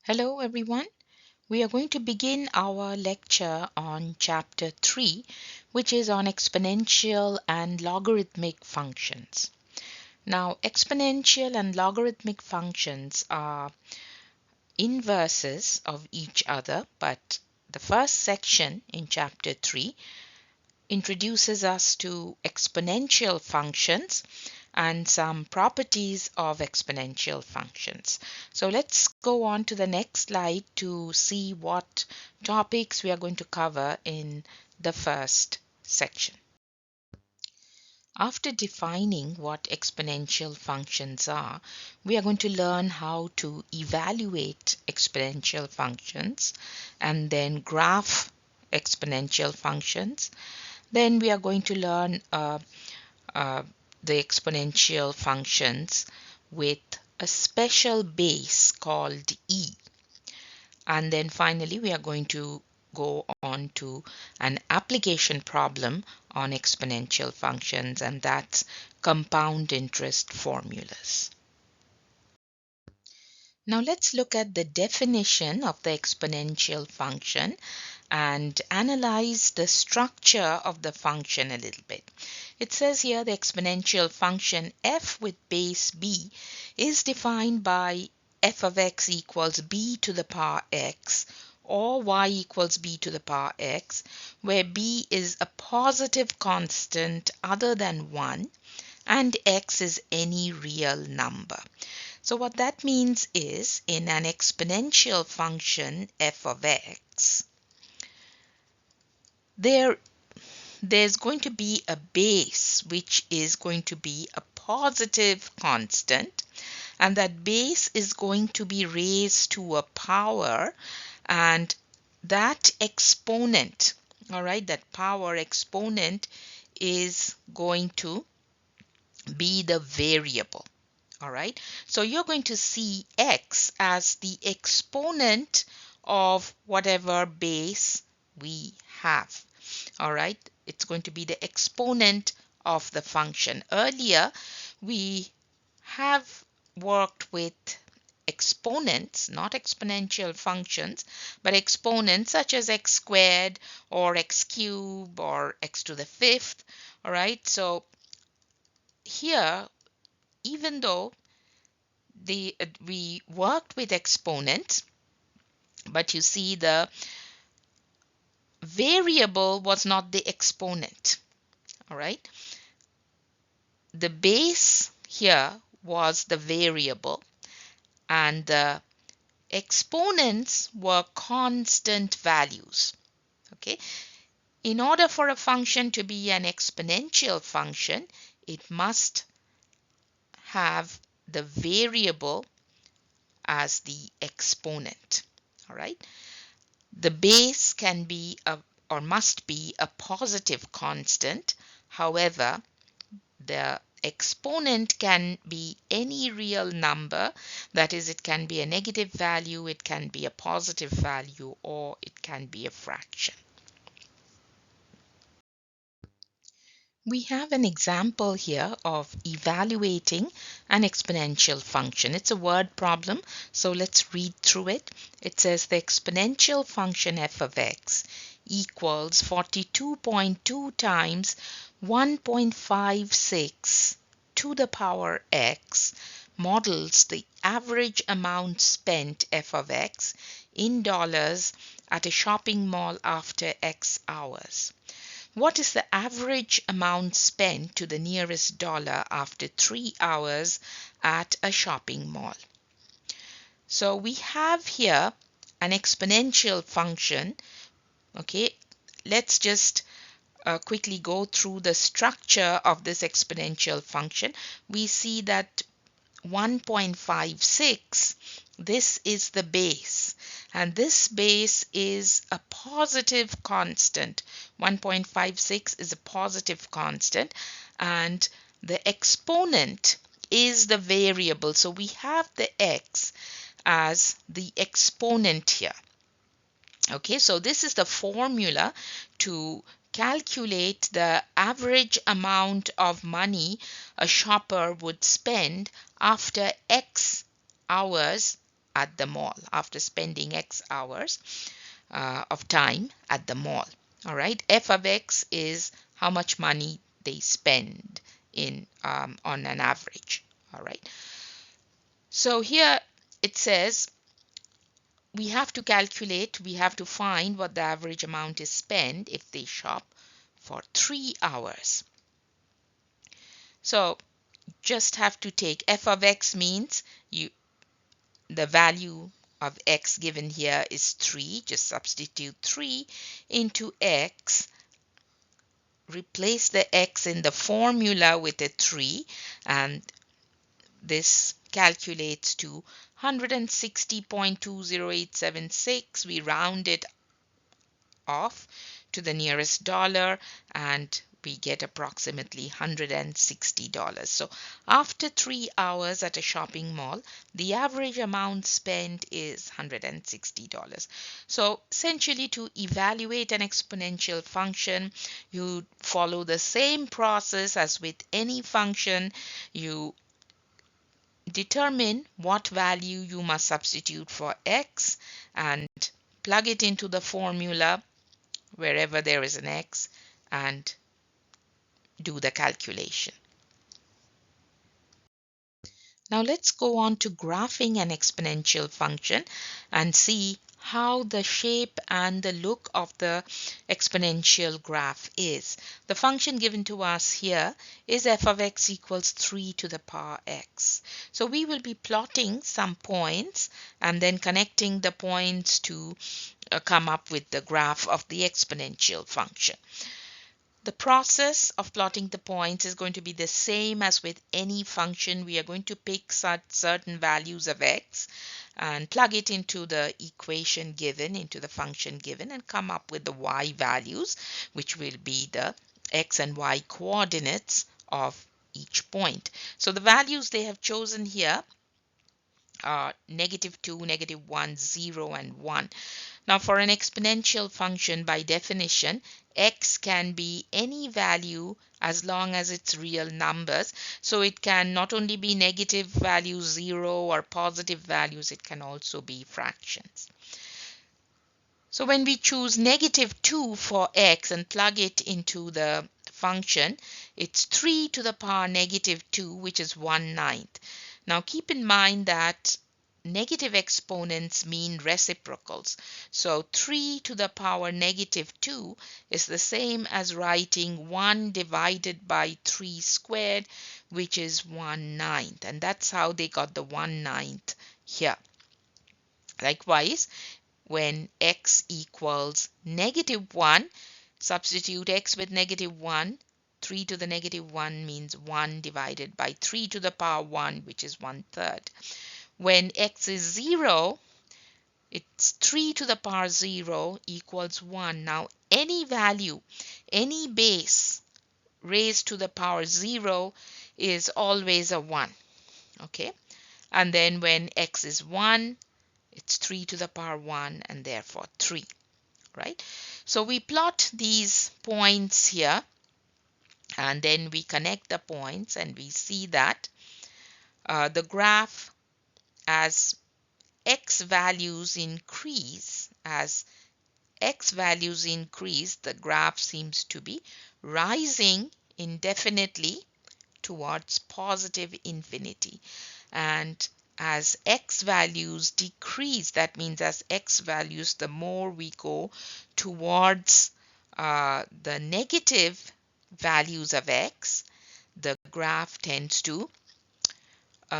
Hello everyone. We are going to begin our lecture on chapter 3, which is on exponential and logarithmic functions. Now, exponential and logarithmic functions are inverses of each other, but the first section in chapter 3 introduces us to exponential functions and some properties of exponential functions. So let's go on to the next slide to see what topics we are going to cover in the first section. After defining what exponential functions are, we are going to learn how to evaluate exponential functions and then graph exponential functions. Then we are going to learn the exponential functions with a special base called e. And then finally, we are going to go on to an application problem on exponential functions, and that's compound interest formulas. Now let's look at the definition of the exponential function and analyze the structure of the function a little bit. It says here the exponential function f with base b is defined by f of x equals b to the power x or y equals b to the power x, where b is a positive constant other than 1 and x is any real number. So what that means is, in an exponential function f of x, there's going to be a base which is going to be a positive constant, and that base is going to be raised to a power, and that exponent, all right, that power exponent is going to be the variable. All right, so you're going to see x as the exponent of whatever base we have. All right, it's going to be the exponent of the function. Earlier, we have worked with exponents, not exponential functions, but exponents such as x squared or x cubed or x to the fifth. All right, so here, even though we worked with exponents, but you see the variable was not the exponent. All right, the base here was the variable and the exponents were constant values. Okay, in order for a function to be an exponential function, it must have the variable as the exponent. All right, the base can be or must be a positive constant. However, the exponent can be any real number. That is, it can be a negative value, it can be a positive value, or it can be a fraction. We have an example here of evaluating an exponential function. It's a word problem, so let's read through it. It says the exponential function f of x equals 42.2 times 1.56 to the power x models the average amount spent f of x in dollars at a shopping mall after x hours. What is the average amount spent to the nearest dollar after 3 hours at a shopping mall? So we have here an exponential function. Okay, let's just quickly go through the structure of this exponential function. We see that 1.56, this is the base, and this base is a positive constant. 1.56 is a positive constant, and the exponent is the variable. So we have the x as the exponent here. Okay, so this is the formula to calculate the average amount of money a shopper would spend after X hours at the mall after spending X hours of time at the mall. All right, f of X is how much money they spend in on an average. All right, so here it says we have to calculate, we have to find what the average amount is spent if they shop for 3 hours. So just have to take f of X means the value of X given here is 3. Just substitute 3 into X. Replace the X in the formula with a 3, and this calculates to 160.20876. We round it off to the nearest dollar and we get approximately $160. So after 3 hours at a shopping mall, the average amount spent is $160. So essentially, to evaluate an exponential function, you follow the same process as with any function. You determine what value you must substitute for X and plug it into the formula wherever there is an X and do the calculation. Now let's go on to graphing an exponential function and see how the shape and the look of the exponential graph is. The function given to us here is f of X equals 3 to the power X. So we will be plotting some points and then connecting the points to come up with the graph of the exponential function. The process of plotting the points is going to be the same as with any function. We are going to pick certain values of X and plug it into the equation given, into the function given, and come up with the Y values, which will be the X and Y coordinates of each point. So the values they have chosen here are -2, -1, 0, and 1. Now for an exponential function, by definition, X can be any value as long as it's real numbers. So it can not only be negative values 0 or positive values, it can also be fractions. So when we choose -2 for X and plug it into the function, it's 3 to the power -2, which is 1/9. Now keep in mind that negative exponents mean reciprocals. So 3 to the power -2 is the same as writing 1 divided by 3 squared, which is 1/9. And that's how they got the 1/9 here. Likewise, when X equals -1, substitute X with -1. 3 to the -1 means 1 divided by 3 to the power 1, which is 1/3. When X is 0, it's 3 to the power 0 equals 1. Now, any value, any base raised to the power 0 is always a 1. Okay? And then when X is 1, it's 3 to the power 1 and therefore 3. Right? So we plot these points here and then we connect the points and we see that the graph, as X values increase, the graph seems to be rising indefinitely towards positive infinity. And as X values decrease, that means as X values, the more we go towards the negative values of X, the graph tends to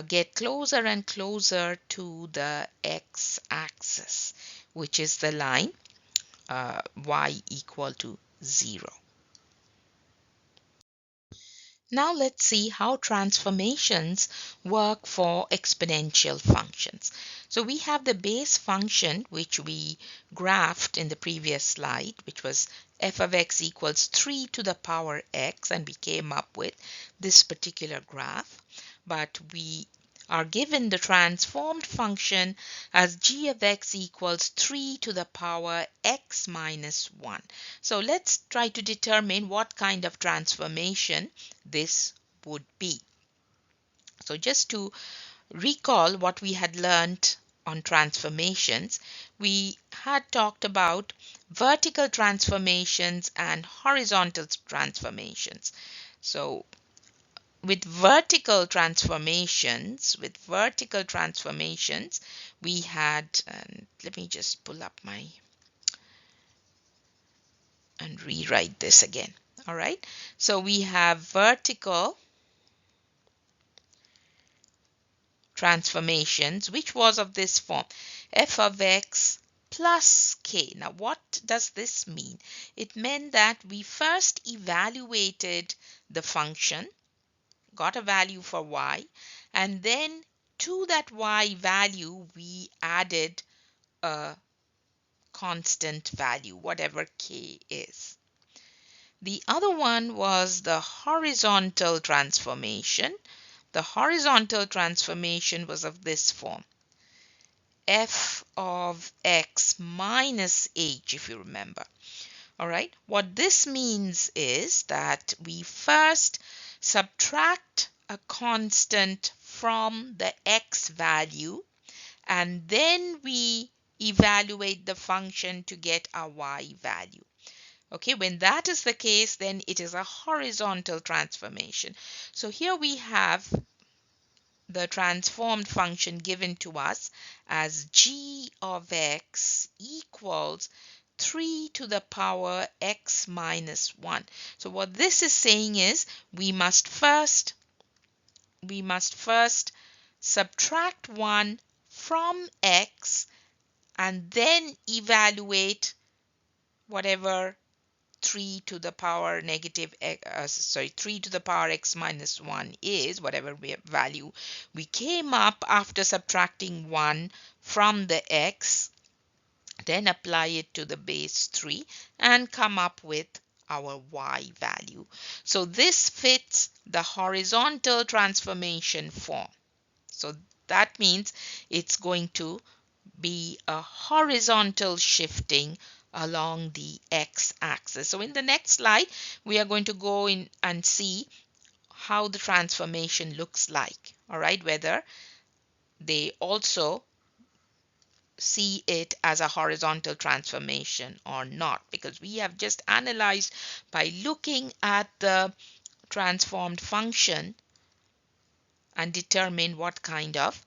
get closer and closer to the x-axis, which is the line y equal to 0. Now let's see how transformations work for exponential functions. So we have the base function which we graphed in the previous slide, which was f of X equals 3 to the power X, and we came up with this particular graph. But we are given the transformed function as g of X equals 3 to the power X minus 1. So let's try to determine what kind of transformation this would be. So just to recall what we had learned on transformations, we had talked about vertical transformations and horizontal transformations. So with vertical transformations, we had, let me just pull up my and rewrite this again. All right. So we have vertical transformations, which was of this form: f of x plus k. Now, what does this mean? It meant that we first evaluated the function, got a value for y, and then to that y value, we added a constant value, whatever k is. The other one was the horizontal transformation. The horizontal transformation was of this form: f of x minus h, if you remember. All right. What this means is that we first subtract a constant from the x value, and then we evaluate the function to get a y value. Okay, when that is the case, then it is a horizontal transformation. So here we have the transformed function given to us as g of x equals 3 to the power x minus 1. So what this is saying is we must first subtract 1 from x and then evaluate whatever 3 to the power negative 3 to the power x minus 1 is, whatever value we came up after subtracting 1 from the x, then apply it to the base 3 and come up with our y value. So this fits the horizontal transformation form. So that means it's going to be a horizontal shifting along the x-axis. So in the next slide, we are going to go in and see how the transformation looks like. All right, whether they also see it as a horizontal transformation or not, because we have just analyzed by looking at the transformed function and determine what kind of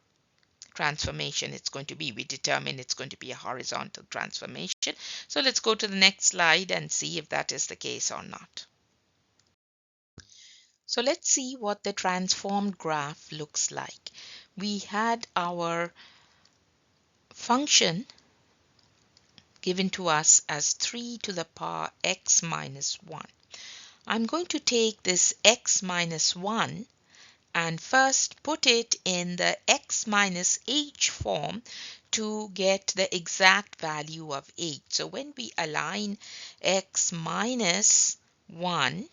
transformation it's going to be. We determine it's going to be a horizontal transformation. So let's go to the next slide and see if that is the case or not. So let's see what the transformed graph looks like. We had our function given to us as 3 to the power x minus 1. I'm going to take this x minus 1 and first put it in the x minus h form to get the exact value of h. So when we align x minus 1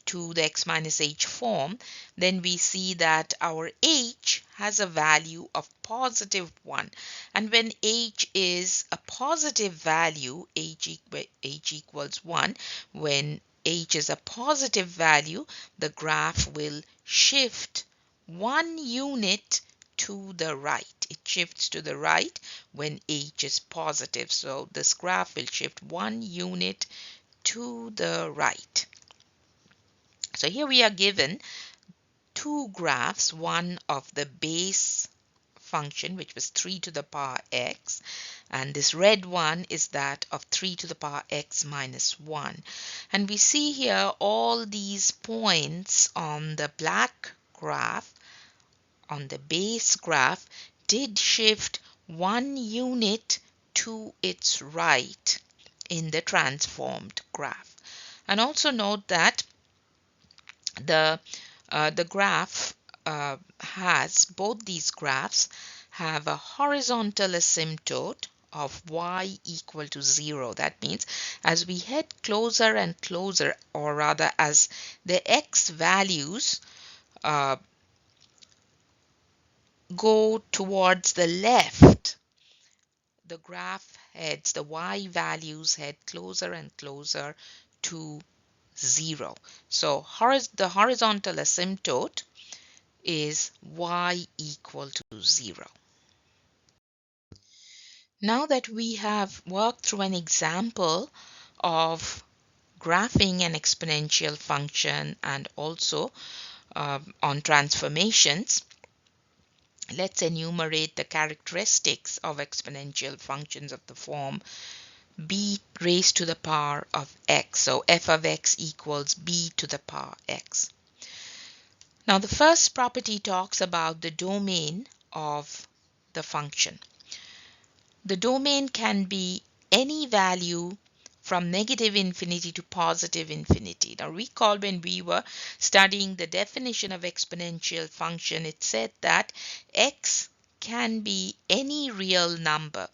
to the x minus h form, then we see that our h has a value of positive 1. And when h is a positive value, h equals 1, when h is a positive value, the graph will shift 1 unit to the right. It shifts to the right when h is positive. So this graph will shift 1 unit to the right. So here we are given two graphs, one of the base function, which was 3 to the power x, and this red one is that of 3 to the power x minus 1. And we see here all these points on the black graph, on the base graph, did shift 1 unit to its right in the transformed graph. And also note that the graph both these graphs have a horizontal asymptote of y equal to 0. That means as we head closer and closer, or rather as the x values go towards the left, the y values head closer and closer to 0. So the horizontal asymptote is y equal to 0. Now that we have worked through an example of graphing an exponential function and also on transformations, let's enumerate the characteristics of exponential functions of the form b raised to the power of x. So f of x equals b to the power x. Now the first property talks about the domain of the function. The domain can be any value from negative infinity to positive infinity. Now recall when we were studying the definition of exponential function, it said that x can be any real number.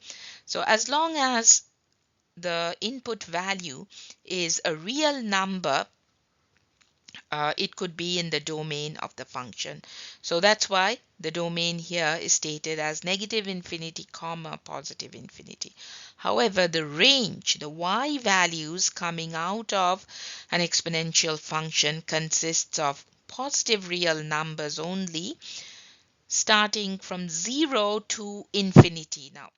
So as long as the input value is a real number, it could be in the domain of the function. So that's why the domain here is stated as negative infinity comma positive infinity. However, the range, the y values coming out of an exponential function consists of positive real numbers only, starting from 0 to infinity. Now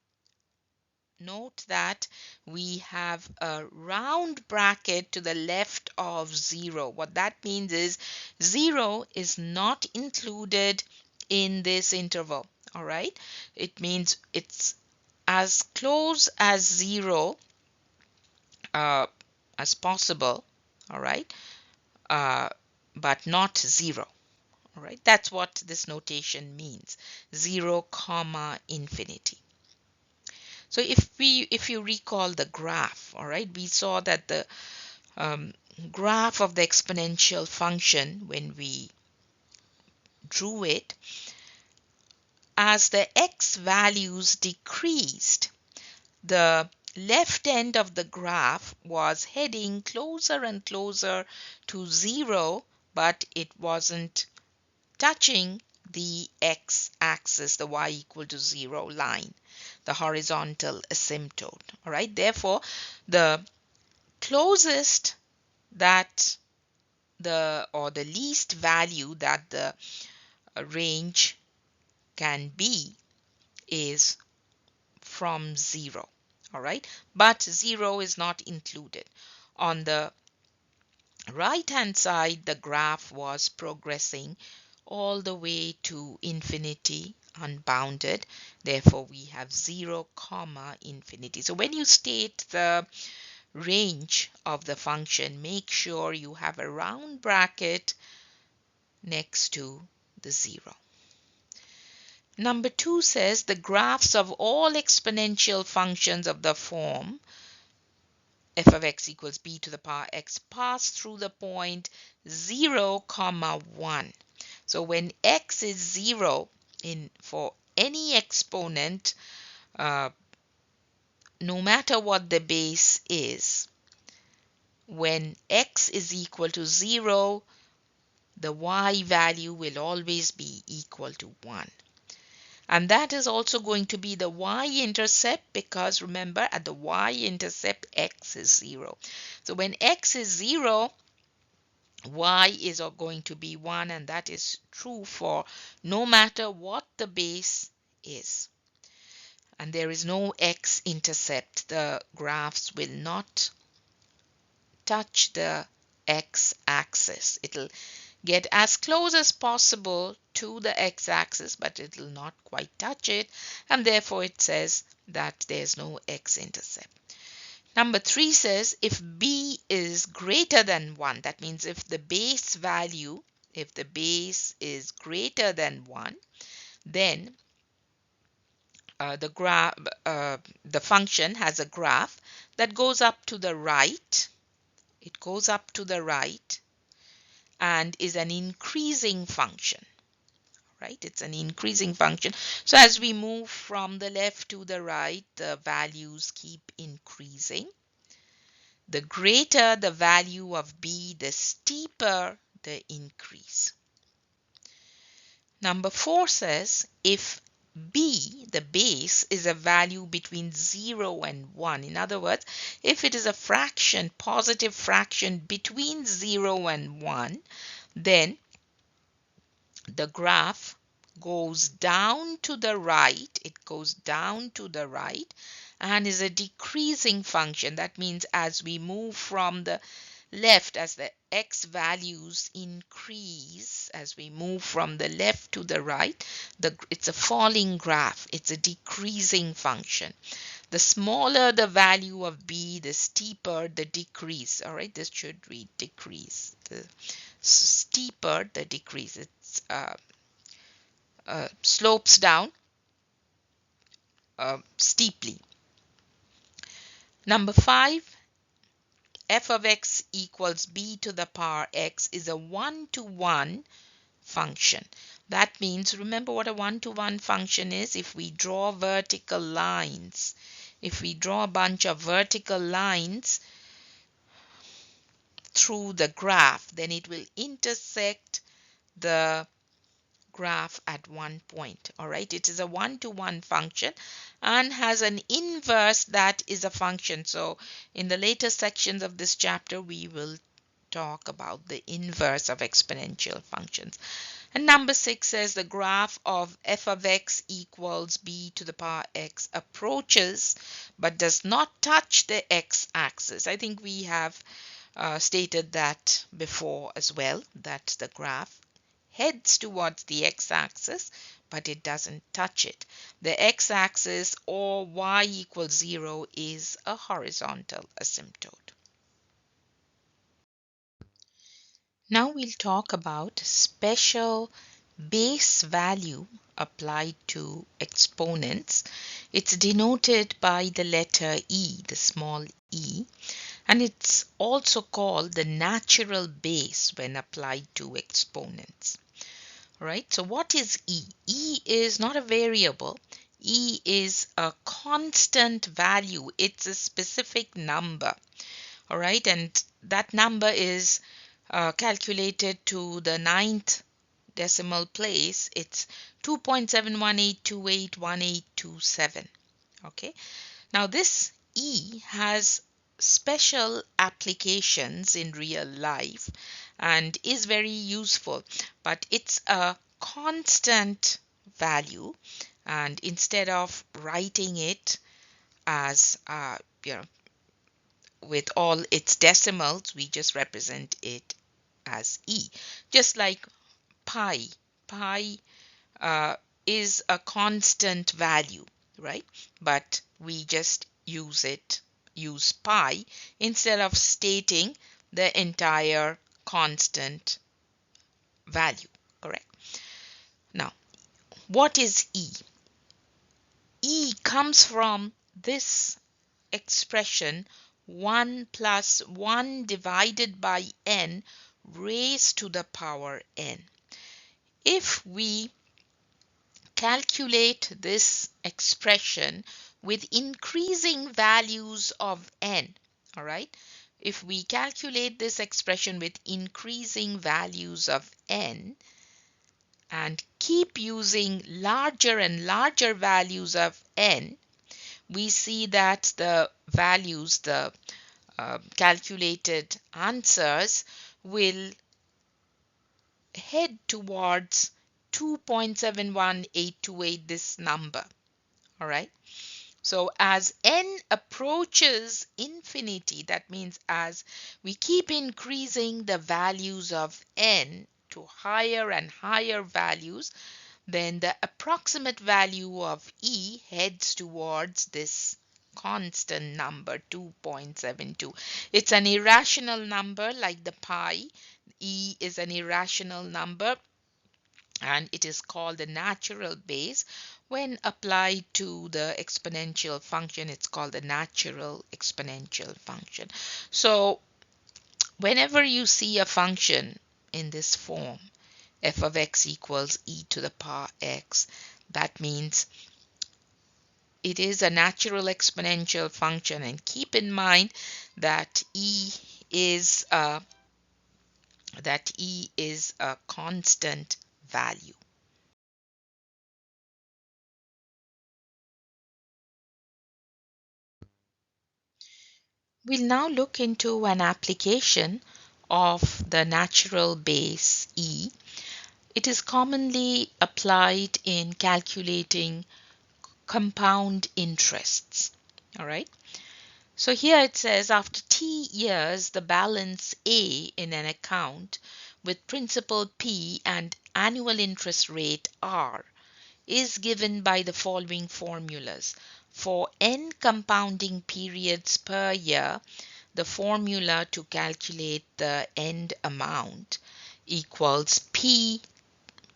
note that we have a round bracket to the left of 0. What that means is 0 is not included in this interval. All right. It means it's as close as 0 uh, as possible. All right. Uh, but not 0. All right. That's what this notation means. 0 comma infinity. So if you recall the graph, all right, we saw that the graph of the exponential function, when we drew it, as the x values decreased, the left end of the graph was heading closer and closer to 0, but it wasn't touching the x-axis, the y equal to 0 line, the horizontal asymptote. All right. Therefore, the closest that the least value that the range can be is from 0. All right. But 0 is not included. On the right hand side, the graph was progressing all the way to infinity, unbounded. Therefore, we have 0 comma infinity. So when you state the range of the function, make sure you have a round bracket next to the 0. Number 2 says the graphs of all exponential functions of the form f of x equals b to the power x pass through the point 0 comma 1. So when x is 0 for any exponent, no matter what the base is, when x is equal to 0, the y value will always be equal to 1. And that is also going to be the y-intercept, because remember, at the y-intercept, x is 0. So when x is 0, y is going to be 1, and that is true for no matter what the base is. And there is no x-intercept. The graphs will not touch the x-axis. It'll get as close as possible to the x-axis, but it will not quite touch it, and therefore it says that there's no x-intercept. Number 3 says if b is greater than 1, that means if the base value, if the base is greater than 1, then the function has a graph that goes up to the right. It goes up to the right and is an increasing function, right? It's an increasing function. So as we move from the left to the right, the values keep increasing. The greater the value of b, the steeper the increase. Number 4 says if b, the base, is a value between 0 and 1. In other words, if it is a fraction, positive fraction between 0 and 1, then the graph goes down to the right. It goes down to the right and is a decreasing function. That means as we move from the left, as the x values increase, as we move from the left to the right, it's a falling graph. It's a decreasing function. The smaller the value of b, the steeper the decrease. All right, this should read decrease. The steeper the decrease. It's slopes down steeply. Number 5, f of x equals b to the power x is a one-to-one function. That means, remember what a one-to-one function is? If we draw vertical lines, if we draw a bunch of vertical lines through the graph, then it will intersect the graph at one point. All right, it is a one-to-one function and has an inverse that is a function. So in the later sections of this chapter, we will talk about the inverse of exponential functions. And number 6 says the graph of f of x equals b to the power x approaches but does not touch the x-axis. I think we have stated that before as well, that the graph heads towards the x-axis, but it doesn't touch it. The x-axis, or y equals 0, is a horizontal asymptote. Now we'll talk about special base value applied to exponents. It's denoted by the letter e, the small e, and it's also called the natural base when applied to exponents. Right? So what is e? E is not a variable. E is a constant value. It's a specific number. All right, and that number is calculated to the 9th decimal place. It's 2.718281827. Okay, now this e has special applications in real life and is very useful, but it's a constant value, and instead of writing it as with all its decimals, we just represent it as e, just like pi. Pi is a constant value, right? But we just use pi instead of stating the entire constant value, correct? Now, what is e? E comes from this expression 1 plus 1 divided by n raised to the power n. If we calculate this expression with increasing values of n, all right? If we calculate this expression with increasing values of n and keep using larger and larger values of n, we see that the values, the calculated answers will head towards 2.71828, this number. All right. So as n approaches infinity, that means as we keep increasing the values of n to higher and higher values, then the approximate value of e heads towards this constant number 2.72. It's an irrational number like the pi. E is an irrational number and it is called the natural base. When applied to the exponential function, it's called the natural exponential function. So whenever you see a function in this form, f of x equals e to the power x, that means it is a natural exponential function. And keep in mind that e is a constant value. We'll now look into an application of the natural base e It is commonly applied in calculating compound interests. All right. So here it says after T years, the balance A in an account with principal P and annual interest rate R is given by the following formulas. For n compounding periods per year, the formula to calculate the end amount equals P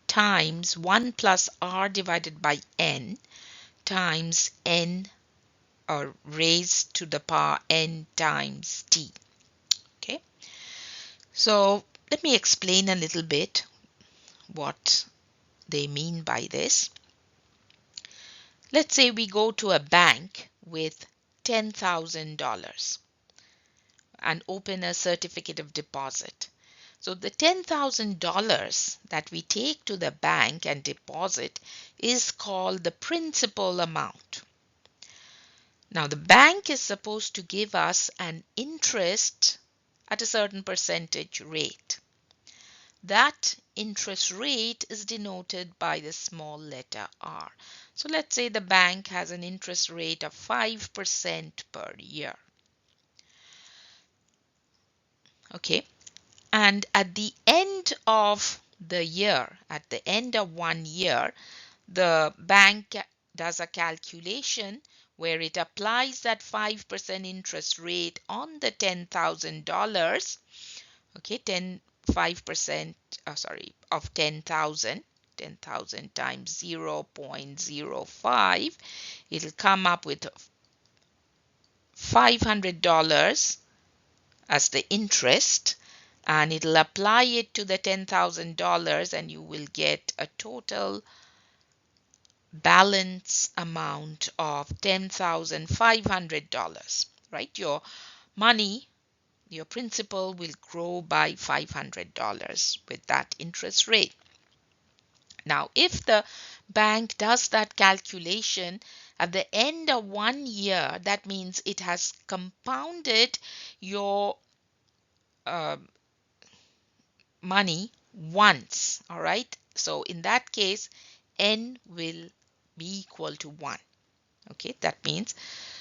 times 1 plus R divided by n times n or raised to the power n times t. Okay, so let me explain a little bit what they mean by this. Let's say we go to a bank with $10,000 and open a certificate of deposit. So the $10,000 that we take to the bank and deposit is called the principal amount. Now the bank is supposed to give us an interest at a certain percentage rate. That interest rate is denoted by the small letter r. So let's say the bank has an interest rate of 5% per year. Okay, and at the end of the year, at the end of 1 year, the bank does a calculation where it applies that 5% interest rate on the $10,000. Okay, 5% of 10,000 times 0.05, it'll come up with $500 as the interest, and it'll apply it to the $10,000 and you will get a total balance amount of $10,500, right? Your money, your principal will grow by $500 with that interest rate. Now, if the bank does that calculation at the end of 1 year, that means it has compounded your money once. All right. So in that case, n will be equal to 1. Okay, that means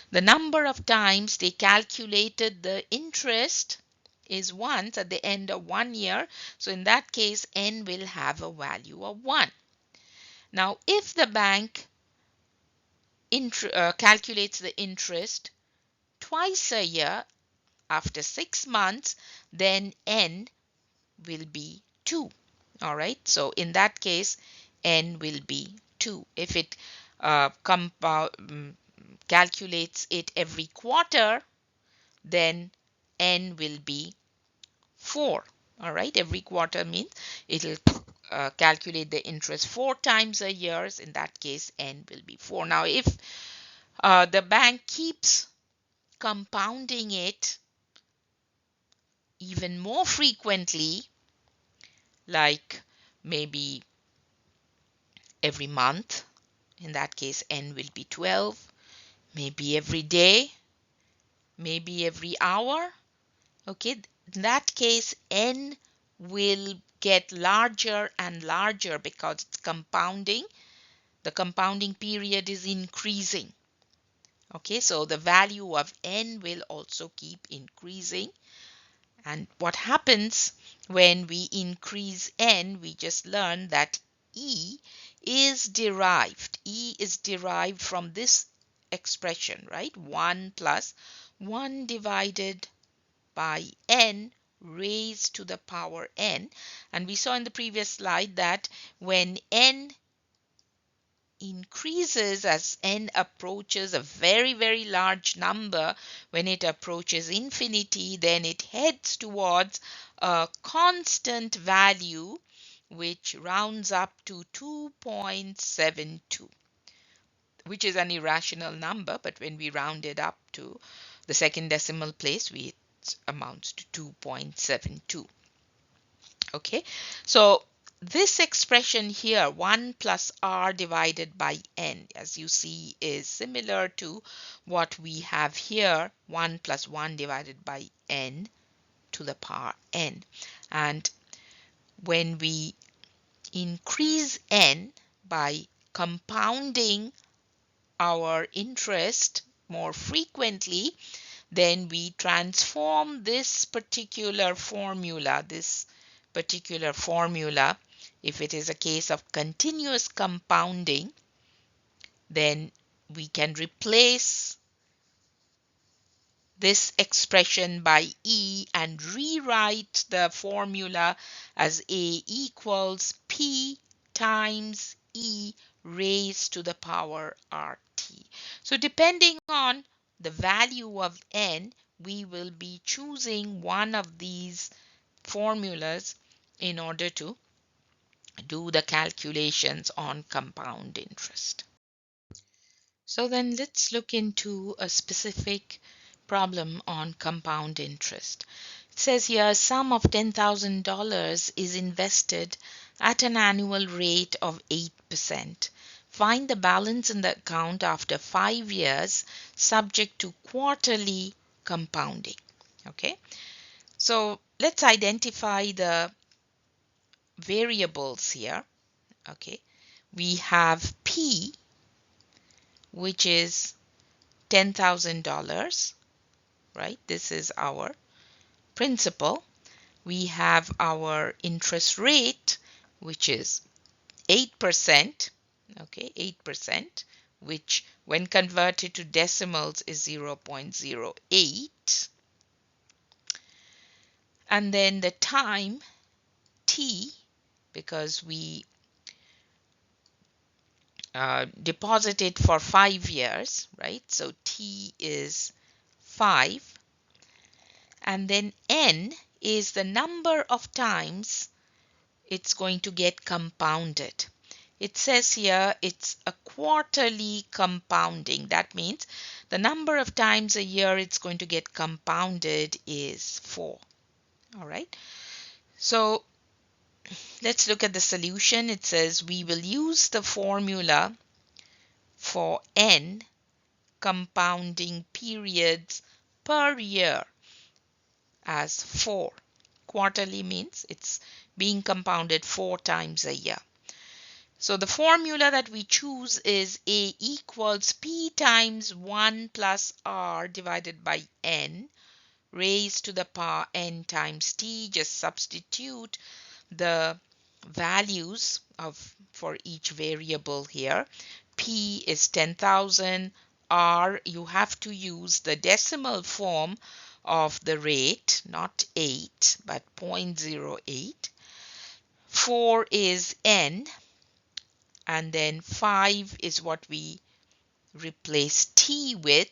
the number of times they calculated the interest is once at the end of 1 year. So in that case, n will have a value of 1. Now, if the bank calculates the interest twice a year after 6 months, then n will be 2. All right. So in that case, n will be 2. If it calculates it every quarter, then n will be 4. All right. Every quarter means it'll calculate the interest 4 times a year. In that case, n will be 4. Now, if the bank keeps compounding it even more frequently, like maybe every month, in that case n will be 12, maybe every day, maybe every hour. Okay, in that case n will get larger and larger because it's compounding. The compounding period is increasing. Okay, so the value of n will also keep increasing. And what happens when we increase n, we just learned that E is derived. E is derived from this expression, right? 1 plus 1 divided by n raised to the power n. And we saw in the previous slide that when n increases, as n approaches a very, very large number, when it approaches infinity, then it heads towards a constant value which rounds up to 2.72, which is an irrational number, but when we round it up to the second decimal place, it amounts to 2.72. Okay, so this expression here, 1 plus r divided by n, as you see, is similar to what we have here, 1 plus 1 divided by n to the power n. And when we increase n by compounding our interest more frequently, then we transform this particular formula, if it is a case of continuous compounding, then we can replace this expression by E and rewrite the formula as A equals P times E raised to the power RT. So depending on the value of n, we will be choosing one of these formulas in order to do the calculations on compound interest. So then let's look into a specific problem on compound interest. It says here a sum of $10,000 is invested at an annual rate of 8%. Find the balance in the account after 5 years subject to quarterly compounding. Okay, so let's identify the variables here. Okay, we have P, which is $10,000, right? This is our principal. We have our interest rate, which is 8%, okay, 8%, which when converted to decimals is 0.08. And then the time, T, because we deposited for 5 years, right? So T is 5. And then N is the number of times it's going to get compounded. It says here it's a quarterly compounding. That means the number of times a year it's going to get compounded is 4. All right. So let's look at the solution. It says we will use the formula for n compounding periods per year as 4. Quarterly means it's being compounded 4 times a year. So the formula that we choose is A equals P times 1 plus R divided by N raised to the power N times T. Just substitute the values for each variable here. P is 10,000. R, you have to use the decimal form of the rate, not 8, but 0.08. 4 is N, and then 5 is what we replace T with,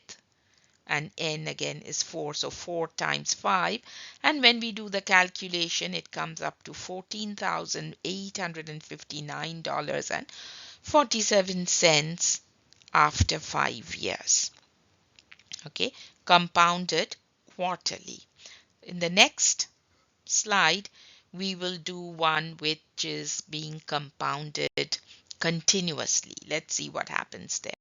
and N again is 4, so 4 times 5. And when we do the calculation, it comes up to $14,859.47 after 5 years. Okay, compounded quarterly. In the next slide, we will do one which is being compounded continuously. Let's see what happens there.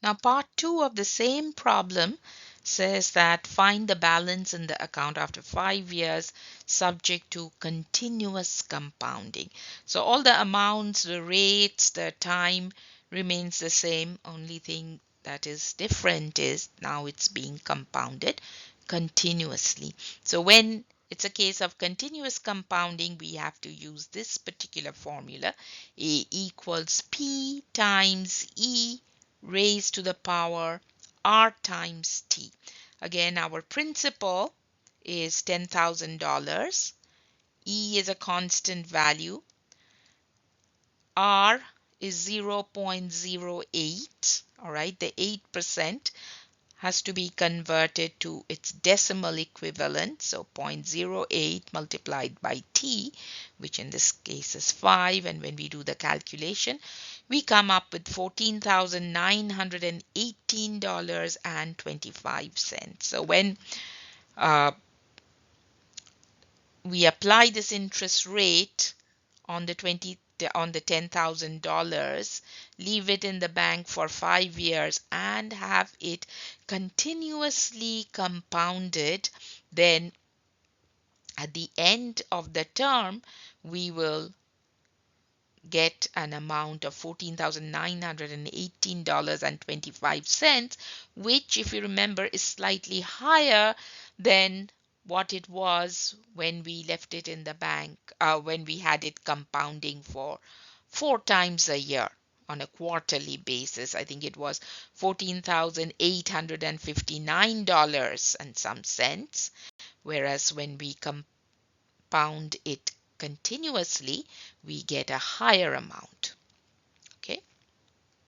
Now, part 2 of the same problem says that find the balance in the account after 5 years subject to continuous compounding. So all the amounts, the rates, the time remains the same. Only thing that is different is now it's being compounded continuously. So when it's a case of continuous compounding, we have to use this particular formula. A equals P times E raised to the power R times T. Again, our principal is $10,000. E is a constant value. R is 0.08. All right, the 8% has to be converted to its decimal equivalent. So 0.08 multiplied by T, which in this case is 5. And when we do the calculation, we come up with $14,918.25. So when we apply this interest rate on the $10,000, leave it in the bank for 5 years and have it continuously compounded, then at the end of the term we will get an amount of $14,918.25, which, if you remember, is slightly higher than what it was when we left it in the bank, when we had it compounding for 4 times a year on a quarterly basis. I think it was $14,859 and some cents, whereas when we compound it continuously, we get a higher amount.